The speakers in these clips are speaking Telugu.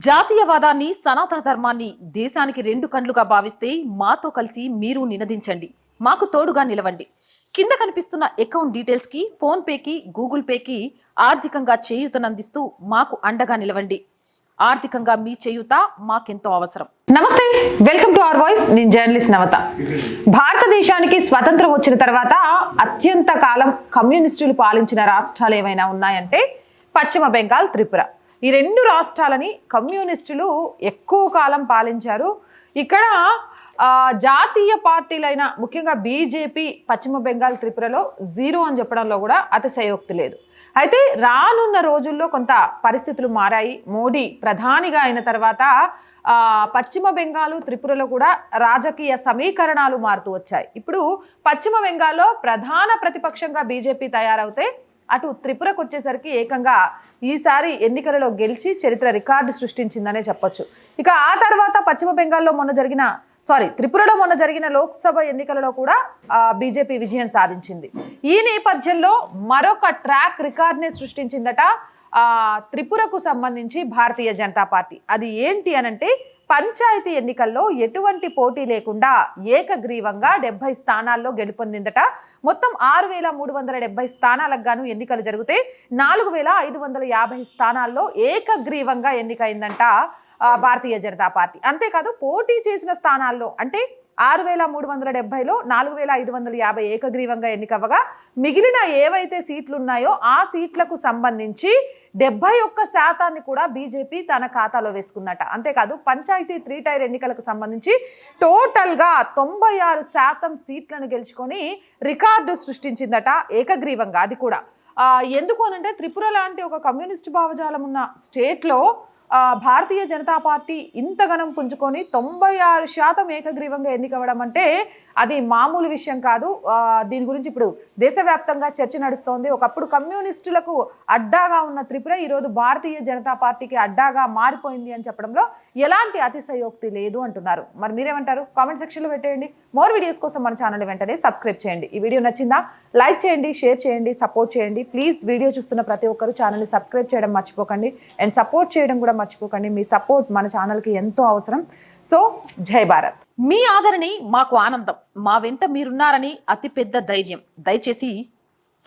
జాతీయవాదాన్ని సనాతన ధర్మాన్ని దేశానికి రెండు కండ్లుగా భావిస్తే మాతో కలిసి మీరు నినదించండి. మాకు తోడుగా నిలవండి. కింద కనిపిస్తున్న అకౌంట్ డీటెయిల్స్ కి ఫోన్ పేకి గూగుల్ పేకి ఆర్థికంగా చేయూతనందిస్తూ మాకు అండగా నిలవండి. ఆర్థికంగా మీ చేయూత మాకెంతో అవసరం. నమస్తే, వెల్కమ్ టు అవర్ వాయిస్. నేను జర్నలిస్ట్ నవత. భారతదేశానికి స్వతంత్రం వచ్చిన తర్వాత అత్యంత కాలం కమ్యూనిస్టులు పాలించిన రాష్ట్రాలు ఏమైనా ఉన్నాయంటే పశ్చిమ బెంగాల్, త్రిపుర. ఈ రెండు రాష్ట్రాలని కమ్యూనిస్టులు ఎక్కువ కాలం పాలించారు. ఇక్కడ జాతీయ పార్టీలైన ముఖ్యంగా బీజేపీ పశ్చిమ బెంగాల్, త్రిపురలో జీరో అని చెప్పడంలో కూడా అతిశయోక్తి లేదు. అయితే రానున్న రోజుల్లో కొంత పరిస్థితులు మారాయి. మోడీ ప్రధానిగా అయిన తర్వాత పశ్చిమ బెంగాల్, త్రిపురలో కూడా రాజకీయ సమీకరణాలు మారుతూ వచ్చాయి. ఇప్పుడు పశ్చిమ బెంగాల్లో ప్రధాన ప్రతిపక్షంగా బీజేపీ తయారవుతే అటు త్రిపురకు వచ్చేసరికి ఏకంగా ఈసారి ఎన్నికలలో గెలిచి చరిత్ర రికార్డు సృష్టించిందనే చెప్పొచ్చు. ఇక ఆ తర్వాత పశ్చిమ బెంగాల్లో త్రిపురలో మొన్న జరిగిన లోక్సభ ఎన్నికలలో కూడా బీజేపీ విజయం సాధించింది. ఈ నేపథ్యంలో మరొక ట్రాక్ రికార్డ్ని సృష్టించిందట త్రిపురకు సంబంధించి భారతీయ జనతా పార్టీ. అది ఏంటి అనంటే పంచాయతీ ఎన్నికల్లో ఎటువంటి పోటీ లేకుండా ఏకగ్రీవంగా 70 స్థానాల్లో గెలుపొందిందట. మొత్తం 6,370 స్థానాలకు గాను ఎన్నికలు జరిగితే 4,550 స్థానాల్లో ఏకగ్రీవంగా ఎన్నికైందంట భారతీయ జనతా పార్టీ. అంతేకాదు పోటీ చేసిన స్థానాల్లో అంటే 6,370లో 4,550 ఏకగ్రీవంగా ఎన్నికవ్వగా మిగిలిన ఏవైతే సీట్లు ఉన్నాయో ఆ సీట్లకు సంబంధించి 71% కూడా బీజేపీ తన ఖాతాలో వేసుకుందట. అంతేకాదు పంచాయతీ 3 టైర్ ఎన్నికలకు సంబంధించి టోటల్గా 96% సీట్లను గెలుచుకొని రికార్డు సృష్టించిందట ఏకగ్రీవంగా. అది కూడా ఎందుకు అనంటే త్రిపుర లాంటి ఒక కమ్యూనిస్ట్ భావజాలం ఉన్న స్టేట్లో భారతీయ జనతా పార్టీ ఇంతగనం పుంజుకొని 96% ఏకగ్రీవంగా ఎన్నికవ్వడం అంటే అది మామూలు విషయం కాదు. దీని గురించి ఇప్పుడు దేశవ్యాప్తంగా చర్చ నడుస్తోంది. ఒకప్పుడు కమ్యూనిస్టులకు అడ్డాగా ఉన్న త్రిపుర ఈరోజు భారతీయ జనతా పార్టీకి అడ్డాగా మారిపోయింది అని చెప్పడంలో ఎలాంటి అతిశయోక్తి లేదు అంటున్నారు. మరి మీరేమంటారు? కామెంట్ సెక్షన్లో పెట్టేయండి. మోర్ వీడియోస్ కోసం మన ఛానల్ వెంటనే సబ్స్క్రైబ్ చేయండి. ఈ వీడియో నచ్చిందా? లైక్ చేయండి, షేర్ చేయండి, సపోర్ట్ చేయండి. ప్లీజ్ వీడియో చూస్తున్న ప్రతి ఒక్కరు ఛానల్ని సబ్స్క్రైబ్ చేయడం మర్చిపోకండి అండ్ సపోర్ట్ చేయడం కూడా మర్చిపోకండి. మీ సపోర్ట్ మన ఛానల్కి ఎంతో అవసరం. సో జై భారత్. మీ ఆదరణి మాకు ఆనందం. మా వెంట మీరున్నారని అతిపెద్ద ధైర్యం. దయచేసి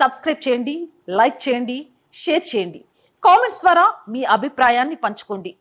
సబ్స్క్రైబ్ చేయండి, లైక్ చేయండి, షేర్ చేయండి. కామెంట్స్ ద్వారా మీ అభిప్రాయాన్ని పంచుకోండి.